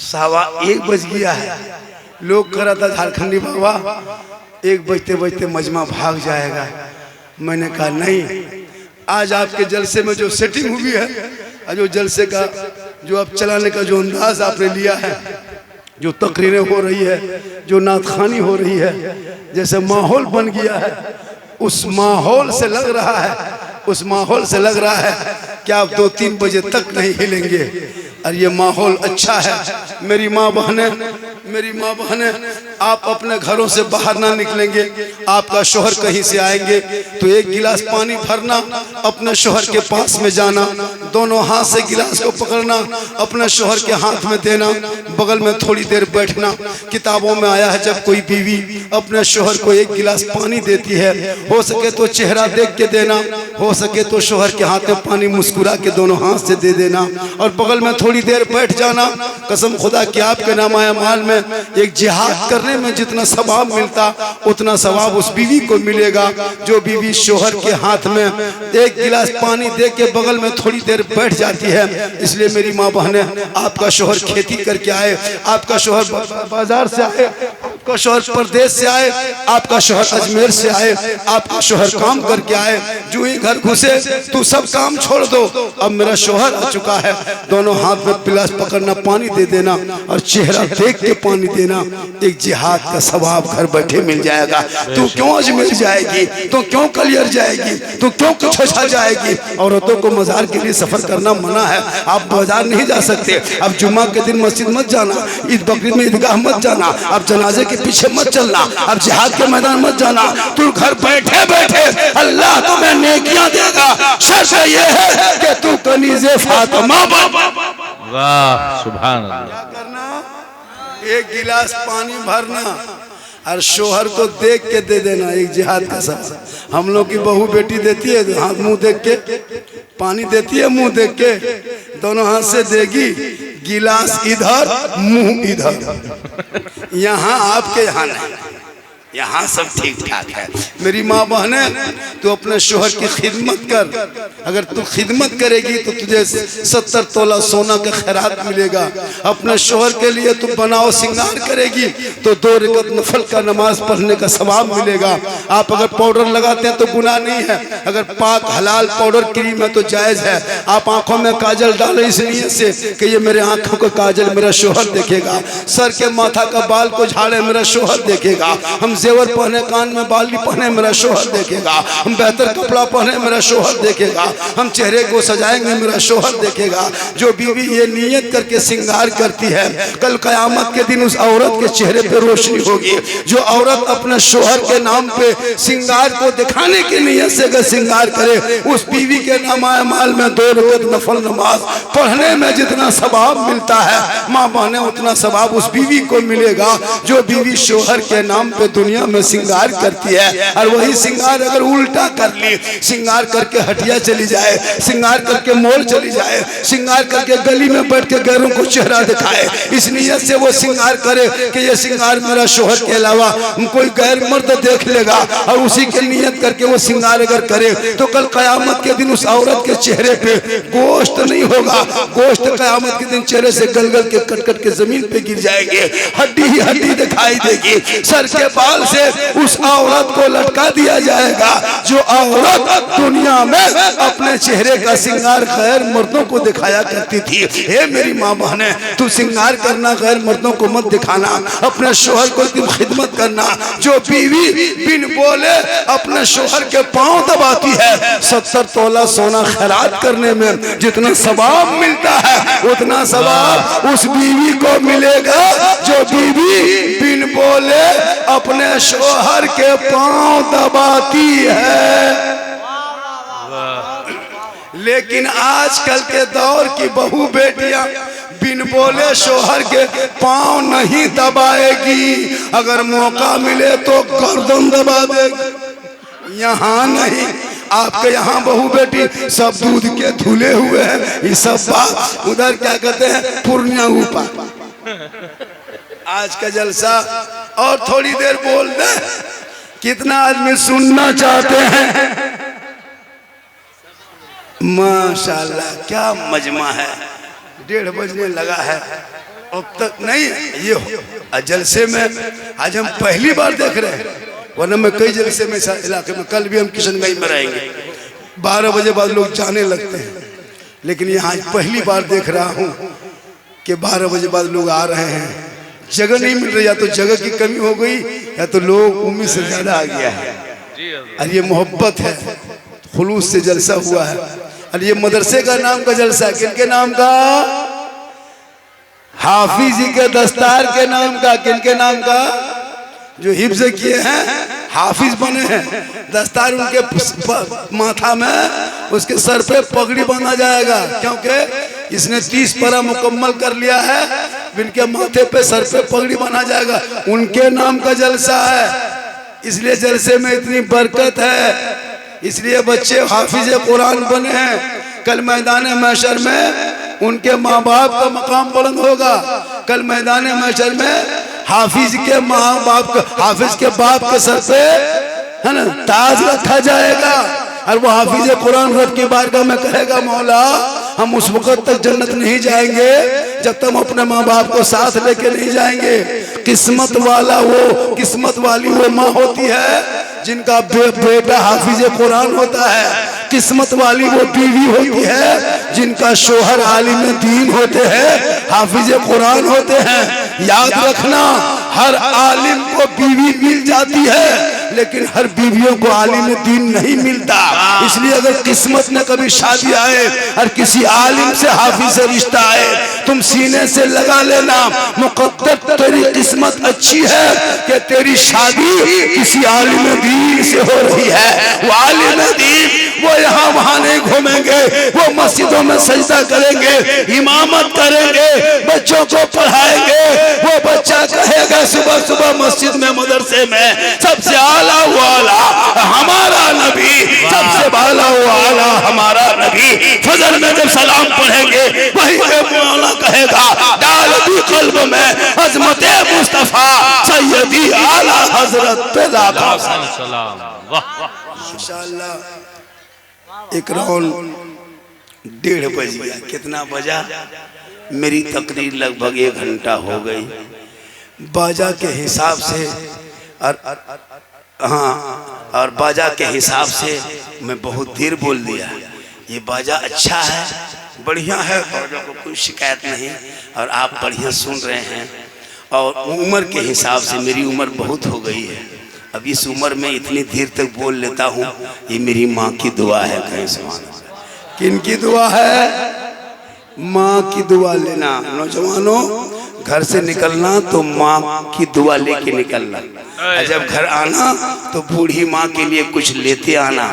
1:15 बज गया है। लोग कह रहा था झारखंडी बाबा 1 बजते बजते मजमा भाग जाएगा। मैंने कहा नहीं, आज आपके जलसे में जो सेटिंग हुई है, जो जलसे का जो अब चलाने का जो अंदाज आपने लिया है, जो तकरीरें हो रही है, जो नातखानी हो रही है, जैसे माहौल बन गया है, उस माहौल से लग रहा है कि आप 2-3 बजे तक नहीं हिलेंगे। और ये माहौल अच्छा है। मेरी माँ बहनें, आप अपने घरों से बाहर ना निकलेंगे। आपका शौहर कहीं से आएंगे तो 1 गिलास पानी भरना, अपने शौहर के पास में जाना, दोनों हाथ से गिलास को पकड़ना, अपने शौहर के हाथ में देना, बगल में थोड़ी देर बैठना। किताबों में आया है जब कोई बीवी अपने शौहर को 1 गिलास पानी देती है, हो सके तो चेहरा देख के देना, हो सके तो शौहर के हाथ में पानी मुस्कुरा के दोनों हाथ से दे देना और बगल में थोड़ी देर बैठ जाना। कसम खुदा कि आपके नामाए माल में एक जिहाद करने में जितना सवाब मिलता, उतना सवाब उस बीवी को मिलेगा जो बीवी शौहर के हाथ में 1 गिलास पानी दे के बगल में थोड़ी देर बैठ जाती है। इसलिए मेरी माँ बहने, आपका शौहर खेती करके आए, आपका शौहर बाजार से आए, आपका शौहर प्रदेश से आए, आपका शौहर अजमेर से आए, आपका शौहर काम करके आए, जो ही घर घुसे तू सब काम छोड़ दो, अब मेरा शौहर आ चुका है, दोनों हाथ में गिलास पकड़ना, पानी दे देना और चेहरा देख के पानी देना। एक जिहाद का सवाब घर बैठे मिल जाएगा। तू क्यों अजमेर जाएगी, तू क्यों कलियर जाएगी, तू क्यों कुछ जाएगी। औरतों को मजार के लिए सफर करना मना है, आप बाजार नहीं जा सकते। अब जुम्मा के दिन मस्जिद मत जाना, ईद बकरीद में ईदगाह मत जाना, अब जनाजे के पीछे मत चलना, अब जिहाद के मैदान मत जाना। तू घर बैठे बैठे अल्लाह तुम्हें नेकियां देगा। शर्त ये है कि तू कनीज़े फातिमा वाह सुभान अल्लाह। क्या करना, 1 गिलास पानी भरना और शौहर को देख के दे देना। एक जिहाद का सब हम लोग की बहू बेटी देती है, हाथ मुंह देख के पानी देती है, मुंह देख के दोनों हाथ से देगी, गिलास इधर मुंह इधर। यहाँ आपके यहाँ नहीं, यहाँ सब ठीक ठाक है। मेरी माँ बहने, तू अपने शौहर की खिदमत कर। अगर तू खिदमत करेगी तो तुझे 70 तोला सोना का खैरात मिलेगा। अपने शौहर के लिए तू बनाओ सिंगार करेगी तो 2 रकात नफल का नमाज पढ़ने का सवाब मिलेगा। आप अगर पाउडर लगाते हैं तो गुनाह नहीं है, अगर पाक हलाल पाउडर क्रीम है तो जायज़ है। आप आंखों में काजल डालें इस नीयत से कि ये मेरे आंखों का काजल मेरा शौहर देखेगा, सर के माथा का बाल को झाड़े मेरा शौहर देखेगा, हम जेवर पहने, कान में बाली पहने मेरा शौहर देखेगा, हम बेहतर कपड़ा पहने मेरा शौहर देखेगा, हम चेहरे को सजाएंगे मेरा शौहर देखेगा। जो बीवी ये नियत करके सिंगार करती है, कल क़यामत के दिन उस औरत के चेहरे पे रोशनी होगी। जो औरत अपने शौहर के नाम पे सिंगार को दिखाने की नियत से अगर सिंगार करे, उस बीवी के नामाए माल में 2 रकात नफल नमाज पढ़ने में जितना सवाब मिलता है, माँ बहने उतना सवाब उस बीवी को मिलेगा जो बीवी शौहर के नाम पे दुनिया में सिंगार करती है। और वही सिंगार अगर उल्टा कर ली, सिंगार करके हटिया चली जाए, सिंगार करके मॉल चली जाए, सिंगार करके गली में बैठ के गैरों को चेहरा दिखाए, इस नियत से वो सिंगार करे कि ये सिंगार मेरा शौहर के अलावा कोई गैर मर्द देख लेगा, और उसी के नियत करके वो सिंगार अगर करे तो कल क़यामत के दिन उस औरत के चेहरे पे गोश्त नहीं होगा। गोश्त क़यामत के दिन चेहरे से गल गल के कट कट के जमीन पे गिर जाएंगे, हड्डी ही हड्डी दिखाई देगी। सर के बाल से उस औरत को लटका दिया जाएगा जो औरत दुनिया में अपने चेहरे का सिंगार गैर मर्दों को दिखाया करती थी। हे मेरी माँ बहने, तू सिंगार करना, गैर मर्दों को मत दिखाना, अपने शौहर को तुम खिदमत करना। जो बीवी बिन बोले अपने शौहर के पांव दबाती है, 70 तोला सोना खैरात करने में जितना सवाब मिलता है, उतना सवाब उस बीवी को मिलेगा जो बीवी बिन बोले अपने शौहर के पांव दबाती है। लेकिन आजकल के दौर की बहू बेटियां बिन बोले शौहर के पांव नहीं दबाएगी, अगर मौका मिले तो गर्दन दबा देगी। यहाँ नहीं, आपके यहाँ बहू बेटी सब दूध के धुले हुए हैं, ये सब बात उधर क्या कहते हैं पूर्णिया ऊपर। आज का जलसा और थोड़ी देर बोल दे, कितना आदमी सुनना चाहते हैं। माशाल्लाह क्या मजमा है, 1:30 बजने लगा है। अब तक नहीं ये जलसे में आज हम पहली बार देख रहे हैं, वरना मैं कई जलसे में इलाके में, कल भी हम किशनगंज में रहेंगे, 12 बजे बाद लोग जाने लगते हैं, लेकिन यहाँ पहली बार देख रहा हूँ कि 12 बजे बाद लोग आ रहे हैं। जगह नहीं मिल रही, या तो जगह की कमी हो गई या तो लोग उम्मीद से ज्यादा आ गया है। और ये मोहब्बत है, खुलूस से जलसा हुआ है। और ये मदरसे का नाम का जलसा है, किनके नाम का? हाफिज जी के दस्तार के नाम का। किनके नाम का? जो हिफ्ज किए हैं, हाफिज बने हैं। दस्तार उनके माथा में, उसके सर पे पगड़ी बांधा जाएगा, क्योंकि इसने 30 पारा मुकम्मल कर लिया है। इनके माथे पे, सर पे पगड़ी बांधा जाएगा। उनके नाम का जलसा है, इसलिए जलसे में इतनी बरकत है। इसलिए बच्चे हाफिज कुरान बने हैं। कल मैदान महशर में उनके माँ बाप का मकाम बुलंद होगा। कल मैदान महशर में हाफिज के माँ बाप, हाफिज के बाप के सर पे है ना ताज रखा जाएगा। और वो हाफिज कुरान रब की बारगाह में कहेगा, मौला हम उस वक्त तक जन्नत नहीं जाएंगे जब तक हम अपने माँ बाप को साथ लेके नहीं जाएंगे। किस्मत वाला वो, किस्मत वाली वो माँ होती है जिनका बेटा हाफिज कुरान होता है। किस्मत वाली वो बीवी होती है जिनका शोहर आलिम दीन होते हैं, हाफिज कुरान होते हैं। याद रखना, हर आलिम को बीवी मिल जाती है, लेकिन हर बीवियों को आलिम दीन नहीं मिलता। इसलिए अगर किस्मत में कभी शादी आए और किसी आलिम से, हाफिज से रिश्ता आए, तुम सीने से लगा लेना, मुकद्दर तेरी किस्मत अच्छी है कि तेरी शादी किसी आलिम दीन से हो रही है। वो आलिम दीन वो यहाँ वहाँ नहीं घूमेंगे, वो मस्जिदों में सजदा करेंगे, इमामत करेंगे, बच्चों को पढ़ाएंगे। वो बच्चा कहेगा सुबह सुबह मस्जिद में, मदरसे में, सबसे आला वाला हमारा नबी, सबसे आला वाला हमारा नबी। फजर में जब सलाम पढ़ेंगे, वही मौला कहेगा, डाल दी कल्ब में अजमत मुस्तफा सैयदी आला हजरत पैदा कर। माशाअल्लाह। एक राउंड 1:30 बज गया। कितना बजा? मेरी तकरीर लगभग 1 घंटा हो गई। बाजा के हिसाब से और बाजा के हिसाब से मैं बहुत देर बोल दिया। ये बाजा अच्छा है, बढ़िया है, बाजा को कोई शिकायत नहीं, और आप बढ़िया सुन रहे हैं। और उम्र के हिसाब से मेरी उम्र बहुत हो गई है, अब इस उम्र में इतनी देर तक बोल लेता हूँ। ये मेरी माँ की दुआ है। कहीं सुभान अल्लाह। किन की दुआ है? माँ की दुआ लेना। नौजवानों, घर से निकलना तो माँ की दुआ लेके निकलना, और जब घर आना तो बूढ़ी माँ के लिए कुछ लेते आना,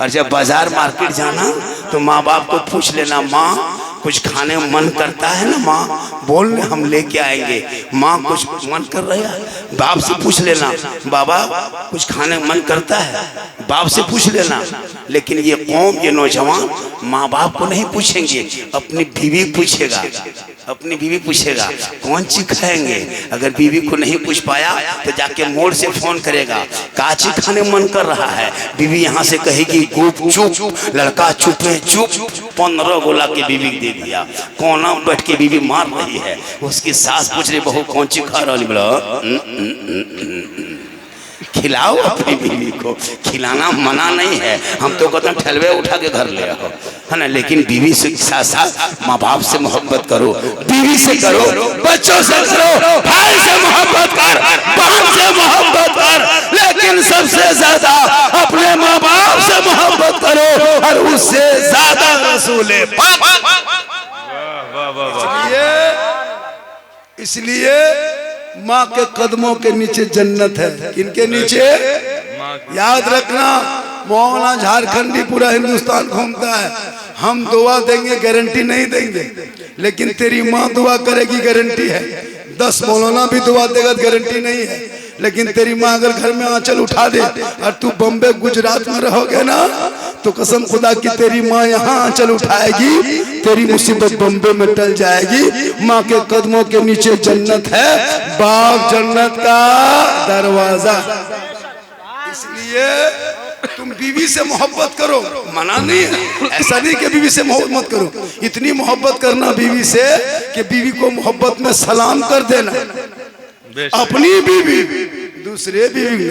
और जब बाजार मार्केट जाना तो माँ बाप को पूछ लेना, माँ कुछ खाने मन करता है ना माँ, बोल हम लेके आएंगे। माँ कुछ मन कर रहा है, बाप से पूछ लेना, बाबा कुछ खाने मन करता है, बाप से पूछ लेना। लेकिन ये कौम, ये नौजवान माँ बाप को नहीं पूछेंगे, अपनी बीवी पूछेगा, अपनी बीवी पूछेगा कौन चीज खाएंगे। अगर बीवी को नहीं पूछ पाया तो जाके मोड़ से फोन करेगा, काची खाने मन कर रहा है। बीवी यहाँ से कहेगी गुप चुप, लड़का चुप है चुप। 15 गोला के बीवी दे दिया, कोना बैठ के बीवी मार रही है। उसकी सास पूछ रही, बहू कौन चीज खा रही? बोला खिलाओ अपनी बीवी को, खिलाना मना नहीं है। हम तो कहते हैं ठलवे उठा के घर ले आओ, है ना। लेकिन बीवी से साथ साथ माँ बाप से मोहब्बत करो, बीवी से करो, बच्चों से करो, भाई से मोहब्बत कर, बहन से मोहब्बत कर, लेकिन सबसे ज्यादा अपने माँ बाप से मोहब्बत करो, और उससे ज्यादा रसूले पाक। इसलिए माँ के कदमों के नीचे जन्नत है। किनके नीचे? याद रखना, मौलाना झारखंडी पूरा हिंदुस्तान घूमता है। हम दुआ देंगे, गारंटी नहीं देंगे, लेकिन तेरी माँ दुआ करेगी, गारंटी है। 10 मौलाना भी दुआ देगा, गारंटी नहीं है, लेकिन तेरी माँ अगर घर में आंचल उठा दे और तू बम्बे गुजरात में रहोगे ना, तो कसम खुदा की तेरी माँ यहाँ आंचल उठाएगी, तेरी मुसीबत बम्बे में टल जाएगी। माँ के कदमों के नीचे जन्नत है, बाप जन्नत का दरवाजा। इसलिए तुम बीवी से मोहब्बत करो, मना नहीं है, ऐसा नहीं कि बीवी से मोहब्बत मत करो। इतनी मोहब्बत करना बीवी से कि बीवी को मोहब्बत में सलाम कर देना। अपनी बीवी, दूसरे बीवी,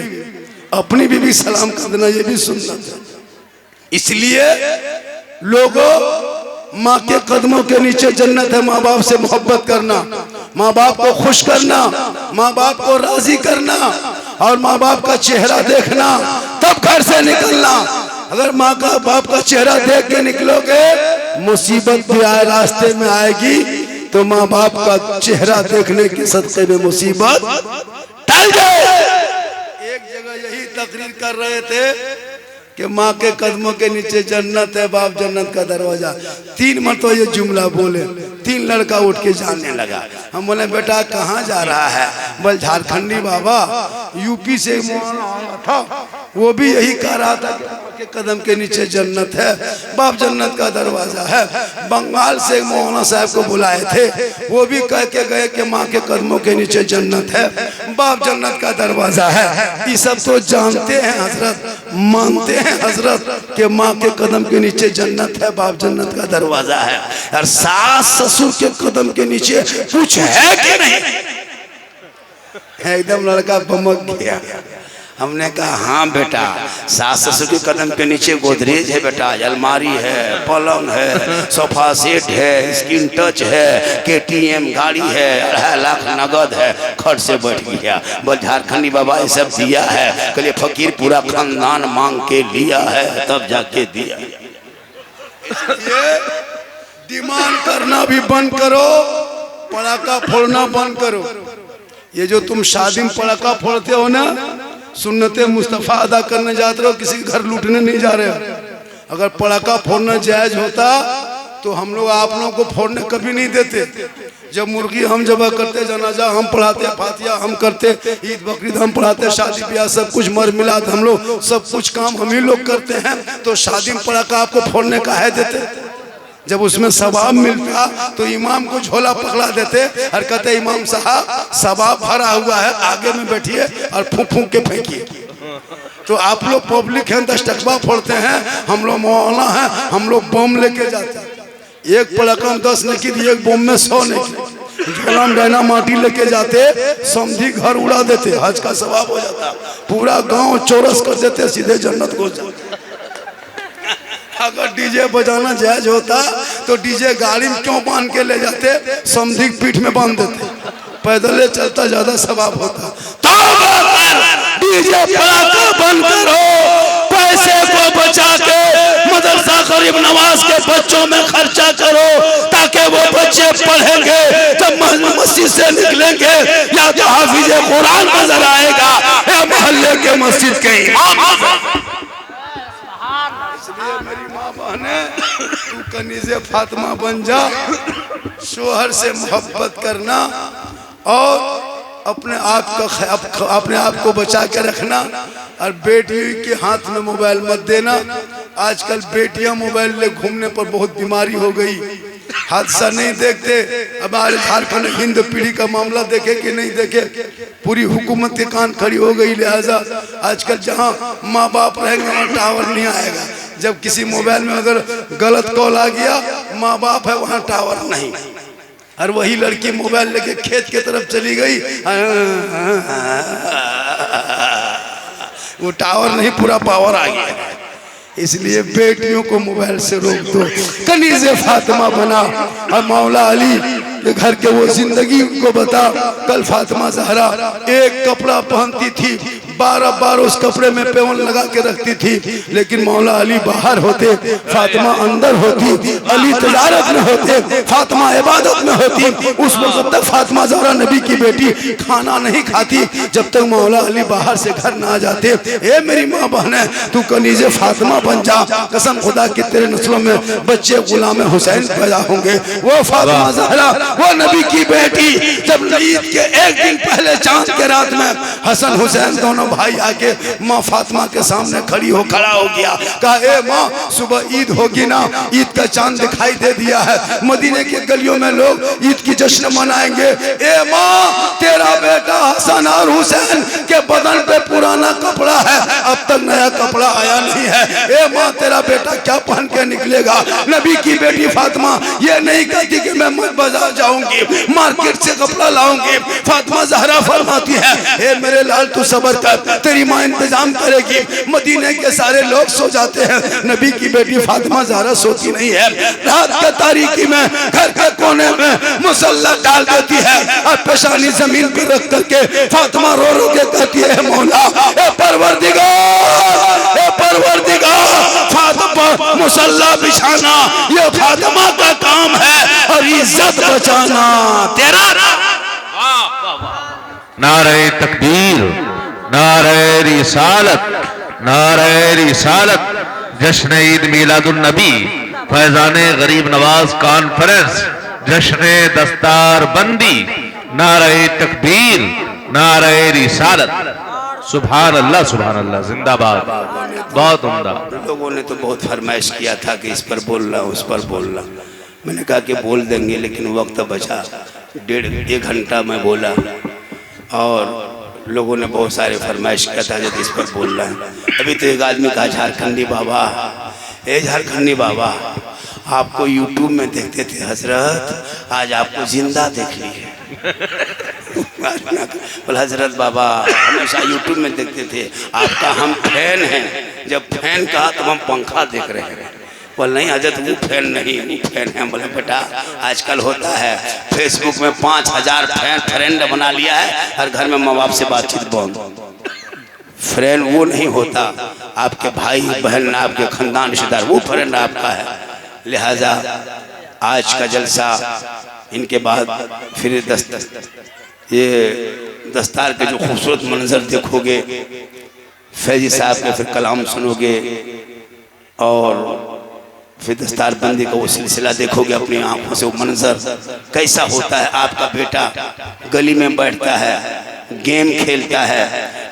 अपनी बीवी सलाम कर देना, ये भी सुनना था। इसलिए लोगों, माँ के कदमों के नीचे जन्नत है। माँ बाप से मोहब्बत करना, माँ बाप को खुश करना, माँ बाप को राजी करना और माँ बाप का चेहरा देखना, तब घर से निकलना। अगर माँ का बाप का चेहरा देख के निकलोगे, मुसीबत भी आए रास्ते में आएगी, तो माँ बाप का चेहरा देखने के सदक़े में मुसीबत टल जाए। एक जगह यही तकरीर कर रहे थे कि माँ के कदमों के नीचे जन्नत है, बाप जन्नत का दरवाजा। 3 मरतबा ये जुमला बोले, 3 लड़का उठ के जाने लगा। हम बोले बेटा कहाँ जा रहा है? बोल झारखंडी बाबा, यूपी से मौलाना आया था, वो भी यही कह रहा था कि माँ के कदम के नीचे जन्नत है, बाप जन्नत का दरवाजा है। बंगाल से मौलाना साहब को बुलाए थे, वो भी कह के गए कि माँ के कदमों के नीचे जन्नत है, बाप जन्नत का दरवाजा है। ये सब तो जानते हैं हजरत, मानते हैं हजरत कि माँ के कदम के नीचे जन्नत है, बाप जन्नत का दरवाजा है। और सास ससुर के कदम के नीचे कुछ है कि नहीं? एकदम लड़का बमक गया। हमने कहा हाँ बेटा, सास ससुर के कदम के नीचे गोदरेज है बेटा, अलमारी है, पलंग है, सोफा सेट है, स्क्रीन टच है, KTM गाड़ी है, 2.5 लाख नगद है, खर्च से बैठ गया। बोल झारखंडी बाबा ये सब दिया है। कहलिए फकीर पूरा खानदान मांग के लिया है, तब जाके दिया। ये डिमांड करना भी बंद करो, पटाखा फोड़ना बंद करो। ये जो तुम शादी में पटाखा फोड़ते हो ना, सुन्नते मुस्तफ़ा अदा करने जाते हो, किसी के घर लूटने नहीं जा रहे हो। अगर पटाखा फोड़ना जायज होता तो हम लोग आप लोगों को फोड़ने कभी नहीं देते। जब मुर्गी हम जबा करते, जनाजा हम पढ़ाते, फातिया हम करते, ईद बकरीद हम पढ़ाते, शादी ब्याह सब कुछ मर मिलाद हम लोग सब कुछ काम हम ही लोग करते हैं, तो शादी में पटाखा आपको फोड़ने का है देते? जब उसमें सवाब मिलता तो इमाम को झोला पकड़ा देते और कहते इमाम साहब सवाब भरा हुआ है, आगे में बैठिए और फूंक फूंक के फेंकिए। तो आप लोग पब्लिक हैं, 10 टकबा फोड़ते हैं, हम लोग मौलाना हैं, हम लोग बम लेके जाते हैं। एक पटाखा में 10 नहीं की, एक बम में 100 नहीं की। झोला में डायना माटी लेके जाते, समझी घर उड़ा देते, हज का सवाब हो जाता, पूरा गाँव चौरस कर देते, सीधे जन्नत को जाते। अगर डीजे बजाना जायज होता तो डीजे गाड़ी में क्यों बांध के ले जाते? समझी पीठ में बांध देते, पैदल चलता ज्यादा सवाब होता। डीजे पटाखा बंद करो, पैसे को बचा के मदरसा गरीब नवाज के बच्चों में खर्चा करो, ताकि वो बच्चे पढ़ेंगे, जब मस्जिद से निकलेंगे या तो हाफिज कुरान नजर आएगा या मोहल्ले के मस्जिद के इमाम। इसलिए मेरी माँ बहने, तू कनीज़े फातिमा बन जा, शोहर से मोहब्बत करना और अपने आप को बचा के रखना। और बेटी के हाथ में मोबाइल मत देना। आजकल बेटियां मोबाइल ले घूमने पर बहुत बीमारी हो गई, हादसा नहीं देखते। अब हमारे झारखंड हिंद पीढ़ी का मामला देखे कि नहीं देखे, पूरी हुकूमत के कान खड़ी हो गई। लिहाजा आजकल जहां माँ बाप रहेंगे वहाँ टावर नहीं आएगा। जब किसी मोबाइल में अगर गलत कॉल आ गया, माँ बाप है वहाँ टावर नहीं। और वही लड़की मोबाइल लेके खेत के तरफ चली गई, वो टावर नहीं पूरा पावर आ गया। इसलिए बेटियों को मोबाइल से रोक दो, कनीज़े फातिमा बना। और मौला अली के घर के वो जिंदगी को बता। कल फातिमा ज़हरा एक कपड़ा पहनती थी, 12 बार उस कपड़े में पेवन लगा के रखती थी, लेकिन मौला अली बाहर होते, फातिमा अंदर होती। अली तजारत में होते, फातिमा इबादत में होती। उस वक्त तक फातिमा ज़हरा नबी की बेटी खाना नहीं खाती जब तक मौला अली बाहर से घर ना आ जाते। ए मेरी माँ बहने, तू कनीज़े फातिमा बन जा। कसम खुदा की तेरे नस्लों में बच्चे गुलाम हुसैन पैदा होंगे। वो फातिमा ज़हरा, वो नबी की बेटी, जब ईद के एक दिन पहले चांद के रात में हसन हुसैन दोनों दोनों भाई आके माँ फातिमा के सामने खड़ा हो गया। कहा ए माँ, सुबह ईद होगी ना, ईद का चांद दिखाई दे दिया है, मदीने के गलियों में लोग ईद की जश्न मनाएंगे। ए माँ, तेरा बेटा हसन और हुसैन के बदन पे पुराना कपड़ा है, अब तक नया कपड़ा आया नहीं है। ए माँ, तेरा बेटा क्या पहन के निकलेगा? नबी की बेटी फातिमा ये नहीं कहती कि मैं बाजार जाऊंगी, मार्केट से कपड़ा लाऊंगी। फातिमा ज़हरा फरमाती है, ए मेरे लाल तू सब्र कर, तेरी माँ इंतजाम करेगी। मदीने के सारे लोग सो जाते हैं, नबी की बेटी फातिमा ज़हरा सोती नहीं है। रात के तारीकी में घर के कोने में मुसल्ला डाल देती है और पेशानी जमीन पर रख करके फातिमा रो रो के कहती है, मौला ए परवरदिगार, ए परवरदिगार, फातिमा मुसल्ला बिछाना ये फातिमा का काम है और इज्जत बचाना तेरा। नारे तकबीर, नारे रिसालत, नारे रिसालत। जश्न ईद मिलादुन नबी, फैजाने गरीब नवाज कॉन्फ्रेंस, जश्न दस्तार बंदी, नारे तकबीर, नारे रिसालत। सुभान अल्लाह, सुभान अल्लाह, जिंदाबाद। बहुत उम्दा। लोगों ने तो बहुत फरमाइश किया था कि इस पर बोलना, उस पर बोलना। मैंने कहा कि बोल देंगे, लेकिन वक्त बचा, 1.5 घंटा मैं बोला और लोगों ने बहुत सारे फरमाइश किया था जब इस पर बोलना है। अभी तो एक आदमी कहा, झारखंडी बाबा, ए झारखंडी बाबा, आपको यूट्यूब में देखते थे हजरत, आज आपको जिंदा देख ली है। बोला हजरत बाबा हमेशा यूट्यूब में देखते थे, आपका हम फैन हैं। जब फैन कहा तो हम पंखा देख रहे हैं। बोल नहीं हजरत, वो फैन नहीं, वो फैन है। बोले बेटा आजकल होता है, फेसबुक में 5000 फ्रेंड बना लिया है, हर घर में माँ बाप से बातचीत बंद। फ्रेंड वो नहीं होता, आपके भाई बहन, आपके खानदान रिश्तेदार, वो फ्रेंड आपका है। लिहाजा आज का जलसा, इनके बाद फिर ये दस्तार के जो खूबसूरत मंजर देखोगे, फैजी साहब के फिर कलाम सुनोगे और फिर दस्तार बंदी का वो सिलसिला देखोगे अपनी आंखों से। वो मंजर कैसा होता है, आपका बेटा गली में बैठता है, गेम खेलता है,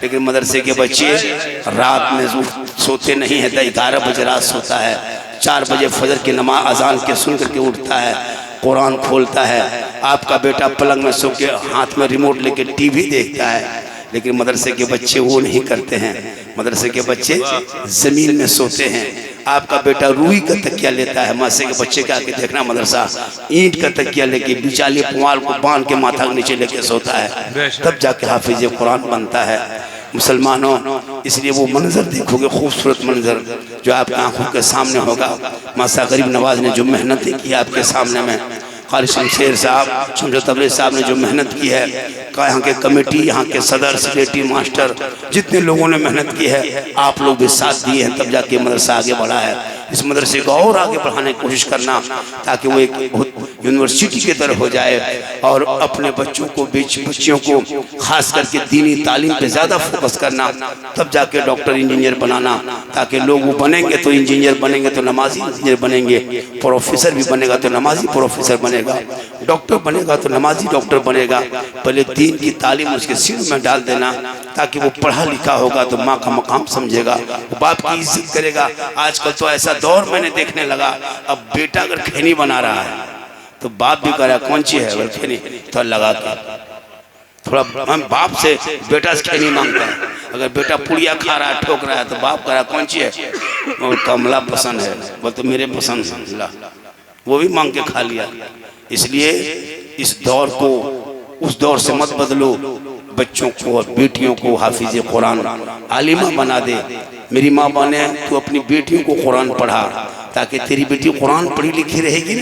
लेकिन मदरसे के बच्चे रात में सोते नहीं है, 11 बजे रात सोता है, 4 बजे फजर की नमाज अजान के सुन करके उठता है, कुरान खोलता है। आपका बेटा पलंग में सो के हाथ में रिमोट लेके टीवी देखता है, लेकिन मदरसे के बच्चे वो नहीं करते हैं। मदरसे के बच्चे जमीन में सोते हैं। आपका बेटा रूई का तकिया लेता है, मदरसे के बच्चे के आके देखना मदरसा ईंट का तकिया लेके बिचाली पुआल को बांध के माथा के नीचे लेके सोता है, तब जाके हाफिज कुरान बनता है। मुसलमानों, इसलिए वो मंजर देखोगे, खूबसूरत मंजर जो आपकी आंखों के सामने होगा। मासा गरीब नवाज ने जो मेहनत की आपके सामने में, क़ारी शमशेर साहब, शमशेर तबरेज़ साहब ने जो मेहनत की है, यहाँ के कमेटी, यहाँ के सदर, सेक्रेटरी, मास्टर, जितने लोगों ने मेहनत की है, आप लोग भी साथ दिए हैं, तब जाके मदरसा आगे बढ़ा है। इस मदरसे को और आगे बढ़ाने की कोशिश करना, ताकि वो एक यूनिवर्सिटी की तरह हो जाए और अपने बच्चों को, बच्चियों को खास करके दीनी तालीम पे ज़्यादा फोकस करना, तब जाके डॉक्टर इंजीनियर बनाना, ताकि लोग वो बनेंगे तो इंजीनियर बनेंगे तो नमाजी इंजीनियर बनेंगे, प्रोफेसर भी बनेगा तो नमाजी प्रोफेसर बनेगा, डॉक्टर बनेगा तो नमाजी डॉक्टर बनेगा। पहले दीन की तालीम उसके सीने में डाल देना, ताकि वो पढ़ा लिखा होगा तो माँ का मकाम समझेगा, बाप की इज्जत करेगा। आजकल तो ऐसा दौर मैंने देखने लगा, अब बेटा अगर खैनी बना रहा है तो बाप भी कह रहा है कौन सी है खैनी, तो लगा के थोड़ा हम बाप से बेटा से खैनी मांगता है। अगर बेटा पुड़िया खा रहा है, ठोक रहा है, तो बाप कह रहा है कौन सी है, और कमला पसंद है, बोल तो मेरे पसंद है, वो भी मांग के खा लिया। इसलिए इस दौर को उस दौर से मत बदलो, बच्चों को और बेटियों को हाफिज कुरान आलिमा बना दे। मेरी माँ बने तो अपनी बेटियों को कुरान पढ़ा, ताकि तेरी बेटी कुरान पढ़ी लिखी रहेगी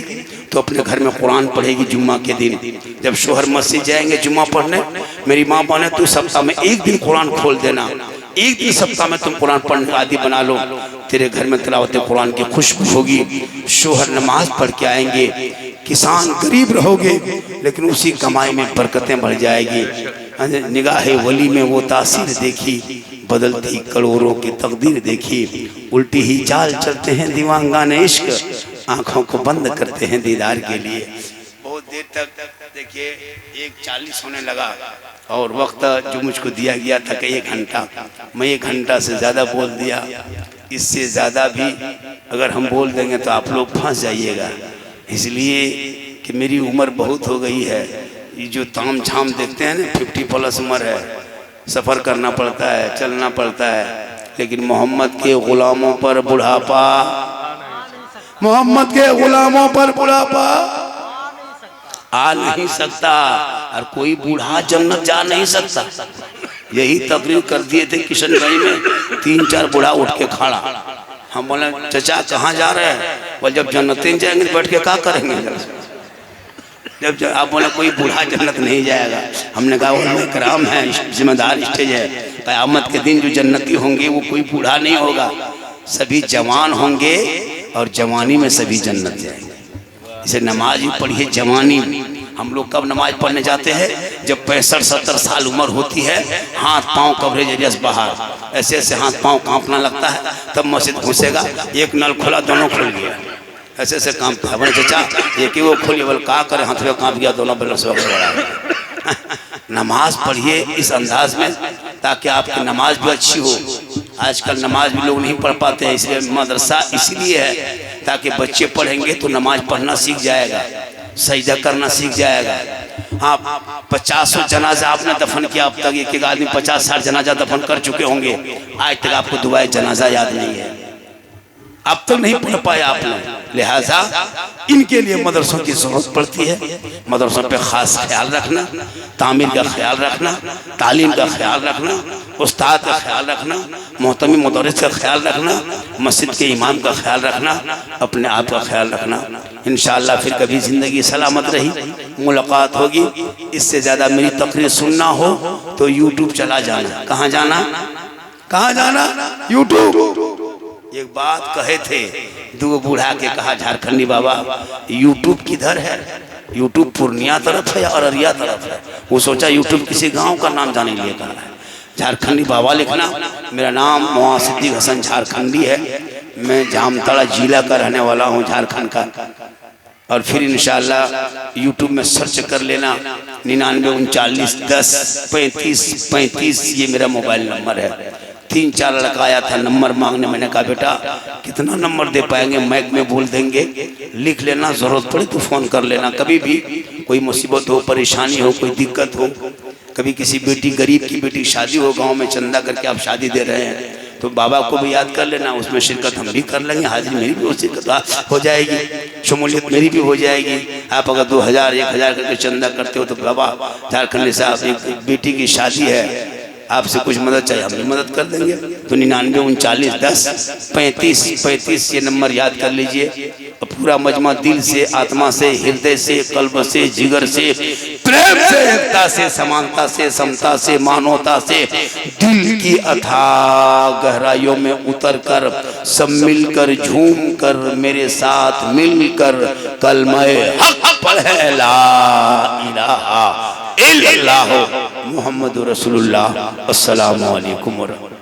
तो अपने घर में कुरान पढ़ेगी। जुम्मा के दिन जब शोहर मस्जिद जाएंगे जुम्मा पढ़ने, मेरी माँ बने तो सप्ताह में एक दिन कुरान खोल देना, एक दिन सप्ताह में तुम कुरान पढ़ने का आदी बना लो। तेरे घर में तिलावत कुरान की खुशबू होगी, शोहर नमाज पढ़ के आएंगे, किसान गरीब रहोगे लेकिन उसी कमाई में बरकतें बढ़ जाएगी। निगाहे वली में वो तासीर देखी, बदलती करोड़ों की तकदीर देखी, उल्टी ही चाल चलते हैं दीवानगाने इश्क, आंखों को बंद करते हैं दीदार के लिए। बहुत देर तक देखिए 1:40 होने लगा और वक्त जो मुझको दिया गया था कि 1 घंटा, मैं 1 घंटा से ज़्यादा बोल दिया। इससे ज़्यादा भी अगर हम बोल देंगे तो आप लोग फंस जाइएगा, इसलिए कि मेरी उम्र बहुत हो गई है। ये जो ताम झाम देखते हैं ना, 50+ उम्र है, सफ़र करना पड़ता है, चलना पड़ता है, लेकिन मोहम्मद के ग़ुलामों पर बुढ़ापा, मोहम्मद के ग़ुलामों पर बुढ़ापा आ नहीं सकता, और कोई बूढ़ा जन्नत जा नहीं सकता। यही तकरीर कर दिए थे किशनगंज में, 3-4 बूढ़ा उठ के खड़ा। हम बोले चचा कहाँ जा रहे हैं? बोले जब जन्नतें जाएंगे तो बैठ के क्या करेंगे? जब आप बोले कोई बूढ़ा जन्नत नहीं जाएगा। हमने कहा वो कराम है, जिम्मेदार स्टेज है, क़यामत के दिन जो जन्नती होंगे वो कोई बूढ़ा नहीं होगा, सभी जवान होंगे और जवानी में सभी जन्नत जाएंगे। इसे नमाज ही पढ़िए जवानी में। हम लोग कब नमाज पढ़ने जाते हैं? जब 65-70 साल उम्र होती है, हाथ पांव कवरेज एरिया से बाहर, ऐसे ऐसे हाथ पांव कांपना लगता है, तब मस्जिद घुसेगा, एक नल खुला, दोनों खुल गया, ऐसे ऐसे कांपता है। बोले चचा एक ही वो खोलिए, बोले क्या करें, हाथ में कांप गया, दोनों बल्ले से बड़ा। नमाज पढ़िए इस अंदाज में ताकि आपकी नमाज भी अच्छी हो। आजकल नमाज भी लोग नहीं पढ़ पाते हैं, इसलिए मदरसा इसलिए है ताकि बच्चे पढ़ेंगे तो नमाज पढ़ना सीख जाएगा, सजदा करना सीख जाएगा। हाँ, 50 जनाजा आपने दफन किया, अब तक एक आदमी 50-60 जनाजा दफन कर चुके होंगे, आज तक आपको दुआए जनाजा याद नहीं है, अब तक नहीं पढ़ पाए आपने। लिहाजा इनके लिए मदरसों की जरूरत पड़ती है। मदरसों पे खास ख्याल रखना, तामीर का ख्याल रखना, तालीम का ख्याल रखना, उस्ताद का ख्याल रखना, मोहतमी मुदर्रिस का ख्याल रखना, मस्जिद के इमाम का ख्याल रखना, अपने आप का ख्याल रखना। इंशाअल्लाह फिर कभी ज़िंदगी सलामत रही, मुलाकात होगी। इससे ज़्यादा मेरी तकरीर सुनना हो तो यूट्यूब चला जाना। कहाँ जाना? कहाँ जाना? यूट्यूब। एक बात कहे थे, 2 बूढ़ा के कहा झारखंडी बाबा यूट्यूब किधर है? यूट्यूब पूर्णिया तरफ है या अररिया तरफ है? वो सोचा यूट्यूब किसी गांव का नाम जाने के लिए कहा है। झारखंडी बाबा लिखना। मेरा नाम मौलाना सिद्दीक हसन झारखंडी है, मैं जामताड़ा जिला का रहने वाला हूँ, झारखंड का। और फिर इंशाअल्लाह यूट्यूब में सर्च कर लेना, 9939 10 35 35, ये मेरा मोबाइल नंबर है। 3-4 लड़का आया था नंबर मांगने, मैंने कहा बेटा कितना नंबर दे पाएंगे, माइक में बोल देंगे, लिख लेना, जरूरत पड़े तो फ़ोन कर लेना। कभी भी कोई मुसीबत हो, परेशानी हो, कोई दिक्कत हो, कभी किसी बेटी गरीब की बेटी की शादी हो, गांव में चंदा करके आप शादी दे रहे हैं, तो बाबा को भी याद कर लेना, उसमें शिरकत हम भी कर लेंगे, हाजिरी मेरी भी शिरकत हो जाएगी, शमूलियत मेरी भी हो जाएगी। आप अगर 2000 1000 करके चंदा करते हो तो बाबा झारखंड साहब एक बेटी की शादी है, आपसे कुछ मदद चाहिए, हम भी मदद कर देंगे। तो 9939 10 35 35 ये नंबर याद कर लीजिए। पूरा मजमा दिल से, आत्मा से, हृदय से, कल्ब से, जिगर से, प्रेम से, एकता से, समानता से, समता से, मानवता से, दिल की अथाह गहराइयों में उतर कर सब मिलकर झूम कर मेरे साथ मिलकर कलमे हक पढ़े ला इलाहा इल्लल्लाह मुहम्मदुर रसूलुल्लाह। अस्सलामु अलैकुम व रहमतुल्लाह।